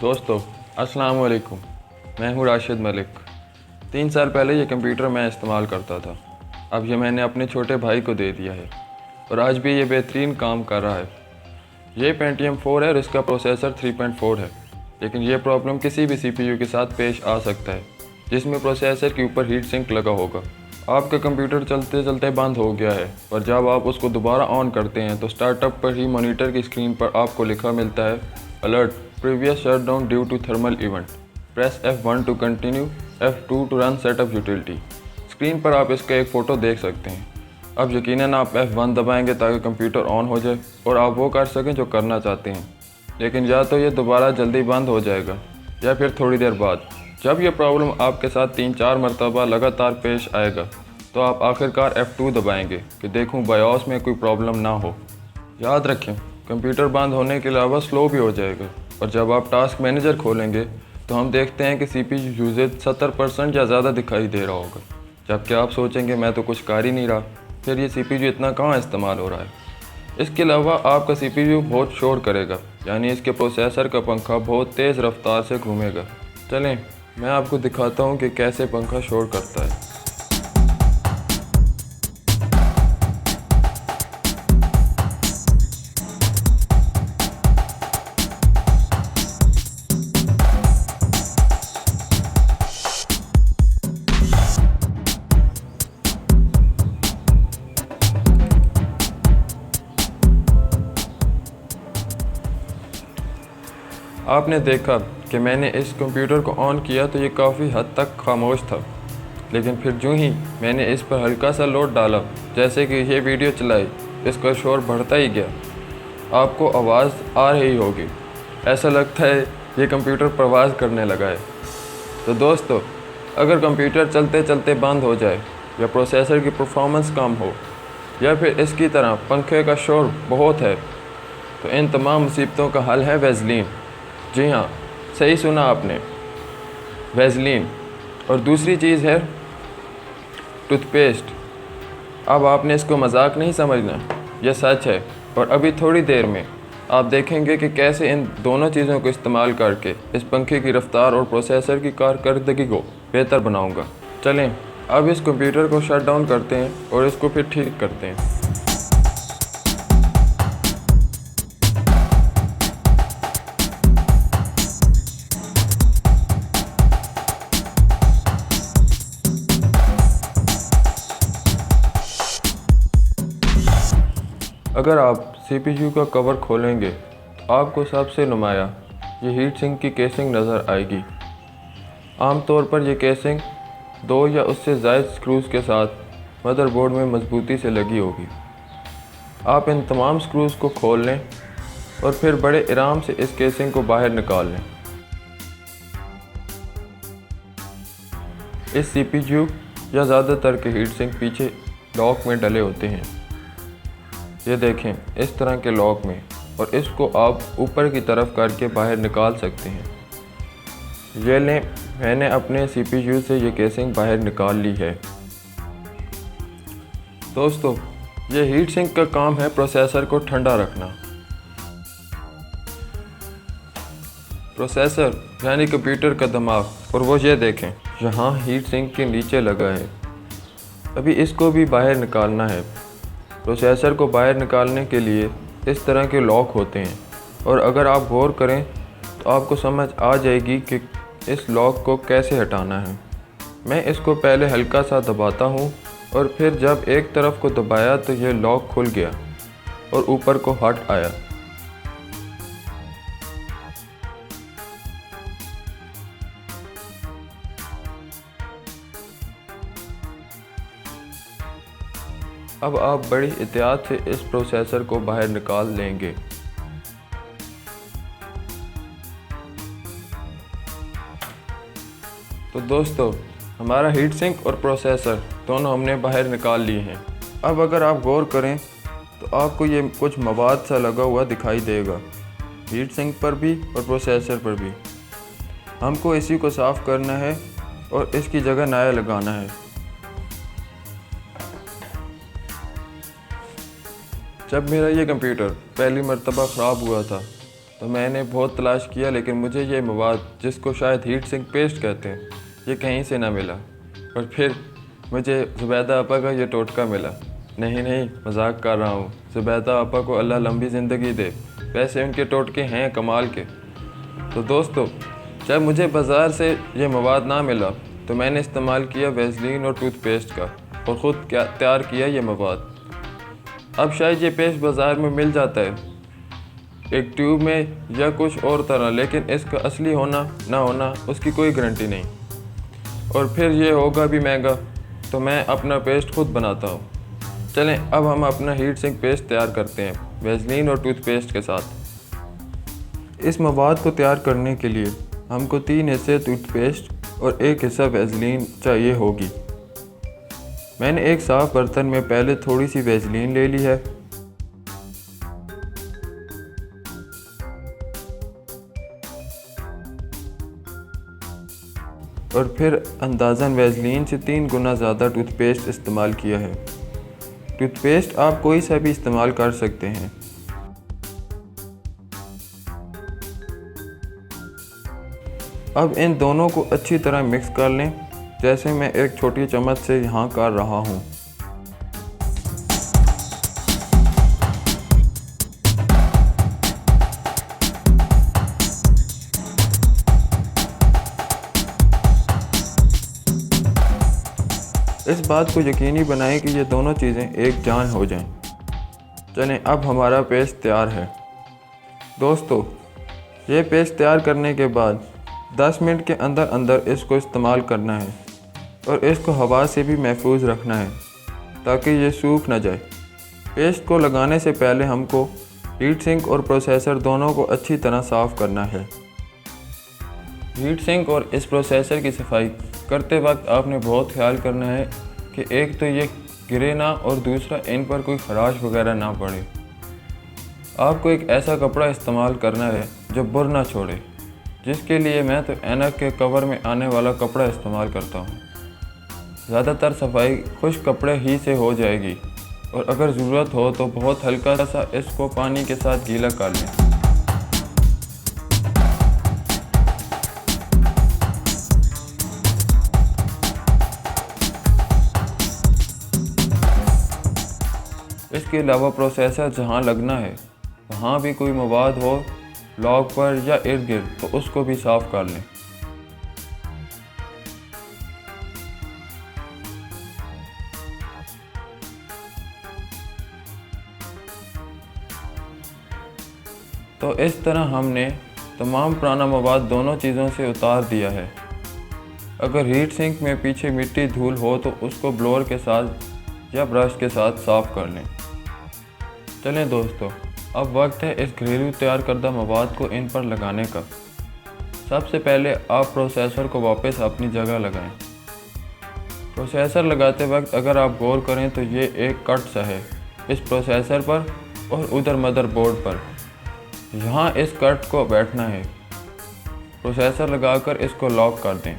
दोस्तों अस्सलाम वालेकुम। मैं हूँ राशिद मलिक। 3 साल पहले ये कंप्यूटर मैं इस्तेमाल करता था। अब ये मैंने अपने छोटे भाई को दे दिया है और आज भी ये बेहतरीन काम कर रहा है। ये पेंटियम 4 है और इसका प्रोसेसर 3.4 है, लेकिन ये प्रॉब्लम किसी भी CPU के साथ पेश आ सकता है जिसमें प्रोसेसर के ऊपर हीट सिंक लगा होगा। आपका कंप्यूटर चलते चलते बंद हो गया है और जब आप उसको दोबारा ऑन करते हैं तो स्टार्टअप पर ही मॉनिटर की स्क्रीन पर आपको लिखा मिलता है alert previous shutdown due to thermal event, press F1 to continue, F2 to run setup utility. Screen पर आप इसका एक फ़ोटो देख सकते हैं। अब यकीनन आप F1 दबाएंगे ताकि कंप्यूटर ऑन हो जाए और आप वो कर सकें जो करना चाहते हैं, लेकिन या तो ये दोबारा जल्दी बंद हो जाएगा या फिर थोड़ी देर बाद। जब यह प्रॉब्लम आपके साथ 3-4 मरतबा लगातार पेश आएगा तो आप आखिरकार F2 दबाएंगे कि देखूं बायोस में कोई प्रॉब्लम ना हो। याद रखें, कंप्यूटर बंद होने के अलावा स्लो भी हो जाएगा और जब आप टास्क मैनेजर खोलेंगे तो हम देखते हैं कि CPU यूजेज 70% या ज़्यादा दिखाई दे रहा होगा, जबकि आप सोचेंगे मैं तो कुछ कर ही नहीं रहा, फिर ये CPU इतना कहाँ इस्तेमाल हो रहा है। इसके अलावा आपका CPU बहुत शोर करेगा, यानी इसके प्रोसेसर का पंखा बहुत तेज़ रफ्तार से घूमेगा। चलें मैं आपको दिखाता हूँ कि कैसे पंखा शोर करता है। आपने देखा कि मैंने इस कंप्यूटर को ऑन किया तो ये काफ़ी हद तक खामोश था, लेकिन फिर यूँ ही मैंने इस पर हल्का सा लोड डाला, जैसे कि ये वीडियो चलाई, इसका शोर बढ़ता ही गया। आपको आवाज़ आ रही होगी, ऐसा लगता है ये कंप्यूटर प्रवास करने लगा है। तो दोस्तों, अगर कंप्यूटर चलते चलते बंद हो जाए या प्रोसेसर की परफॉर्मेंस कम हो या फिर इसकी तरह पंखे का शोर बहुत है, तो इन तमाम मुसीबतों का हल है वैज़लीन। जी हाँ, सही सुना आपने, वैज़लीन। और दूसरी चीज़ है टूथपेस्ट। अब आपने इसको मजाक नहीं समझना, यह सच है। और अभी थोड़ी देर में आप देखेंगे कि कैसे इन दोनों चीज़ों को इस्तेमाल करके इस पंखे की रफ्तार और प्रोसेसर की कारकर्दगी को बेहतर बनाऊंगा। चलें अब इस कंप्यूटर को शट डाउन करते हैं और इसको फिर ठीक करते हैं। अगर आप CPU का कवर खोलेंगे तो आपको सबसे नुमाया ये हीट सिंक की केसिंग नज़र आएगी। आमतौर पर यह केसिंग 2 या उससे ज़ायद स्क्रूज़ के साथ मदरबोर्ड में मजबूती से लगी होगी। आप इन तमाम स्क्रूज़ को खोल लें और फिर बड़े आराम से इस केसिंग को बाहर निकाल लें। इस CPU या ज़्यादातर के हीट सिंक पीछे लॉक में डले होते हैं, ये देखें इस तरह के लॉक में, और इसको आप ऊपर की तरफ करके बाहर निकाल सकते हैं। ये लें, मैंने अपने CPU से ये केसिंग बाहर निकाल ली है। दोस्तों, ये हीट सिंक का काम है प्रोसेसर को ठंडा रखना। प्रोसेसर यानी कंप्यूटर का दिमाग, और वो ये देखें यहाँ हीट सिंक के नीचे लगा है। अभी इसको भी बाहर निकालना है। प्रोसेसर को बाहर निकालने के लिए इस तरह के लॉक होते हैं, और अगर आप गौर करें तो आपको समझ आ जाएगी कि इस लॉक को कैसे हटाना है। मैं इसको पहले हल्का सा दबाता हूँ और फिर जब एक तरफ को दबाया तो ये लॉक खुल गया और ऊपर को हट आया। अब आप बड़ी एहतियात से इस प्रोसेसर को बाहर निकाल लेंगे। तो दोस्तों, हमारा हीट सिंक और प्रोसेसर दोनों हमने बाहर निकाल लिए हैं। अब अगर आप गौर करें तो आपको ये कुछ मवाद सा लगा हुआ दिखाई देगा, हीट सिंक पर भी और प्रोसेसर पर भी। हमको इसी को साफ़ करना है और इसकी जगह नया लगाना है। जब मेरा ये कंप्यूटर पहली मर्तबा ख़राब हुआ था तो मैंने बहुत तलाश किया, लेकिन मुझे ये मवाद, जिसको शायद हीट सिंक पेस्ट कहते हैं, ये कहीं से ना मिला। और फिर मुझे ज़ुबैदा आपा का ये टोटका मिला। नहीं, मजाक कर रहा हूँ। ज़ुबैदा आपा को अल्लाह लंबी ज़िंदगी दे, वैसे उनके टोटके हैं कमाल के। तो दोस्तों, जब मुझे बाज़ार से ये मवाद ना मिला तो मैंने इस्तेमाल किया वैसलीन और टूथपेस्ट का और ख़ुद तैयार किया ये मवाद। अब शायद ये पेस्ट बाज़ार में मिल जाता है एक ट्यूब में या कुछ और तरह, लेकिन इसका असली होना ना होना उसकी कोई गारंटी नहीं, और फिर ये होगा भी महंगा। तो मैं अपना पेस्ट खुद बनाता हूँ। चलें अब हम अपना हीट सिंक पेस्ट तैयार करते हैं वैसलीन और टूथपेस्ट के साथ। इस मवाद को तैयार करने के लिए हमको 3 हिस्से टूथपेस्ट और 1 हिस्सा वैसलीन चाहिए होगी। मैंने एक साफ़ बर्तन में पहले थोड़ी सी वैसलीन ले ली है। और फिर अंदाज़न वैसलीन से 3 गुना ज़्यादा टूथपेस्ट इस्तेमाल किया है। टूथपेस्ट आप कोई सा भी इस्तेमाल कर सकते हैं। अब इन दोनों को अच्छी तरह मिक्स कर लें, जैसे मैं एक छोटी चम्मच से यहाँ कर रहा हूँ। इस बात को यकीनी बनाएं कि ये दोनों चीज़ें एक जान हो जाएं। चलें अब हमारा पेस्ट तैयार है। दोस्तों, ये पेस्ट तैयार करने के बाद 10 मिनट के अंदर अंदर इसको इस्तेमाल करना है और इसको हवा से भी महफूज रखना है ताकि ये सूख ना जाए। पेस्ट को लगाने से पहले हमको हीट सिंक और प्रोसेसर दोनों को अच्छी तरह साफ़ करना है। हीट सिंक और इस प्रोसेसर की सफाई करते वक्त आपने बहुत ख्याल करना है कि एक तो ये गिरे ना और दूसरा इन पर कोई खराश वगैरह ना पड़े। आपको एक ऐसा कपड़ा इस्तेमाल करना है जो बुर ना छोड़े, जिसके लिए मैं तो ऐनक के कवर में आने वाला कपड़ा इस्तेमाल करता हूँ। ज़्यादातर सफाई खुश्क कपड़े ही से हो जाएगी, और अगर ज़रूरत हो तो बहुत हल्का सा इसको पानी के साथ गीला कर लें। इसके अलावा प्रोसेसर जहाँ लगना है वहाँ भी कोई मवाद हो लॉक पर या इर्द गिर्द, तो उसको भी साफ़ कर लें। तो इस तरह हमने तमाम पुराना मवाद दोनों चीज़ों से उतार दिया है। अगर हीट सिंक में पीछे मिट्टी धूल हो तो उसको ब्लोअर के साथ या ब्रश के साथ साफ़ कर लें। चलें दोस्तों, अब वक्त है इस घरेलू तैयार करदा मवाद को इन पर लगाने का। सबसे पहले आप प्रोसेसर को वापस अपनी जगह लगाएं। प्रोसेसर लगाते वक्त अगर आप गौर करें तो ये एक कट सा है इस प्रोसेसर पर और उधर मदरबोर्ड पर। यहाँ इस कट को बैठना है। प्रोसेसर लगाकर इसको लॉक कर दें।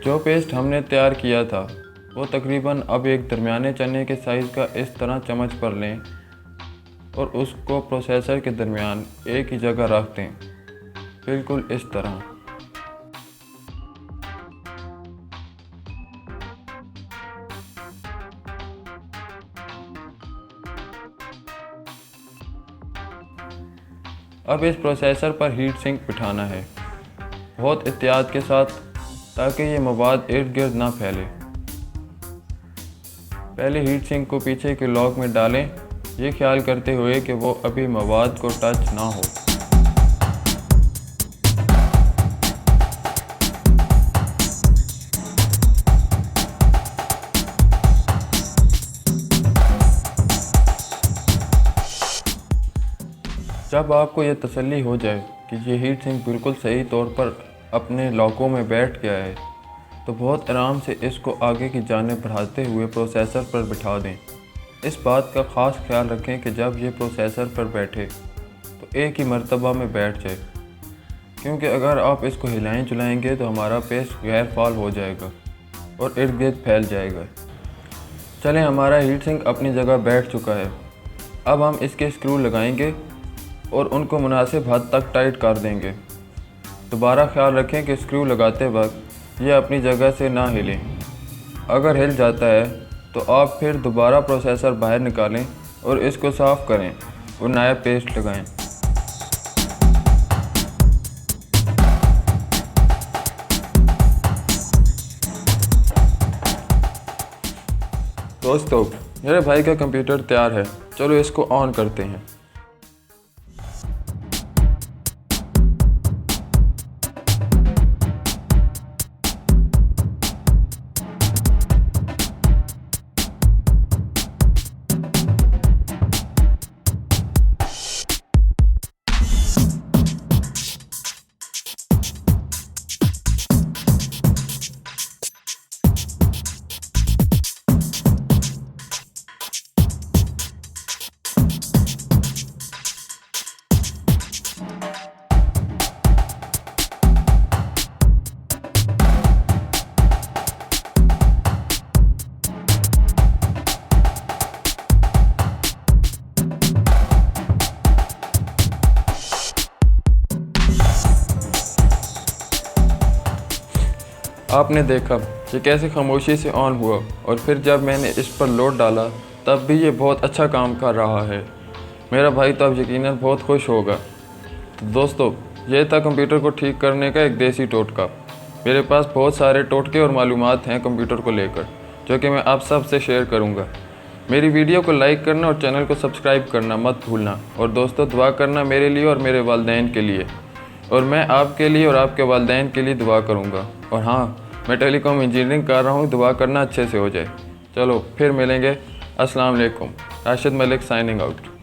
जो पेस्ट हमने तैयार किया था वो तकरीबन अब एक दरमियाने चने के साइज़ का इस तरह चम्मच पर लें और उसको प्रोसेसर के दरमियान एक ही जगह रख दें, बिल्कुल इस तरह। अब इस प्रोसेसर पर हीट सिंक बिठाना है, बहुत एहतियात के साथ, ताकि ये मवाद इर्द गिर्द ना फैले। पहले हीट सिंक को पीछे के लॉक में डालें, ये ख्याल करते हुए कि वो अभी मवाद को टच ना हो। जब आपको ये तसल्ली हो जाए कि ये हीट सिंक बिल्कुल सही तौर पर अपने लॉकों में बैठ गया है, तो बहुत आराम से इसको आगे की जानिब बढ़ाते हुए प्रोसेसर पर बिठा दें। इस बात का ख़ास ख्याल रखें कि जब ये प्रोसेसर पर बैठे तो एक ही मर्तबा में बैठ जाए, क्योंकि अगर आप इसको हिलाएं चलाएंगे तो हमारा पेस्ट गैर फाल हो जाएगा और इर्द गिर्द फैल जाएगा। चलें, हमारा हीट सिंक अपनी जगह बैठ चुका है। अब हम इसके स्क्रू लगाएंगे और उनको मुनासिब हद तक टाइट कर देंगे। दोबारा ख्याल रखें कि स्क्रू लगाते वक्त ये अपनी जगह से ना हिलें। अगर हिल जाता है तो आप फिर दोबारा प्रोसेसर बाहर निकालें और इसको साफ़ करें और नया पेस्ट लगाएं। दोस्तों, मेरे भाई का कंप्यूटर तैयार है, चलो इसको ऑन करते हैं। आपने देखा कि कैसे खामोशी से ऑन हुआ और फिर जब मैंने इस पर लोड डाला तब भी ये बहुत अच्छा काम कर रहा है। मेरा भाई तो अब यकीनन बहुत खुश होगा। तो दोस्तों, ये था कंप्यूटर को ठीक करने का एक देसी टोटका। मेरे पास बहुत सारे टोटके और मालूमात हैं कंप्यूटर को लेकर, जो कि मैं आप सब से शेयर करूँगा। मेरी वीडियो को लाइक करना और चैनल को सब्सक्राइब करना मत भूलना। और दोस्तों, दुआ करना मेरे लिए और मेरे वालिदैन के लिए, और मैं आपके लिए और आपके वालिदैन के लिए दुआ करूँगा। और हाँ, मैं टेलीकॉम इंजीनियरिंग कर रहा हूँ, दुआ करना अच्छे से हो जाए। चलो फिर मिलेंगे। अस्सलाम वालेकुम। Rashid Malik signing out.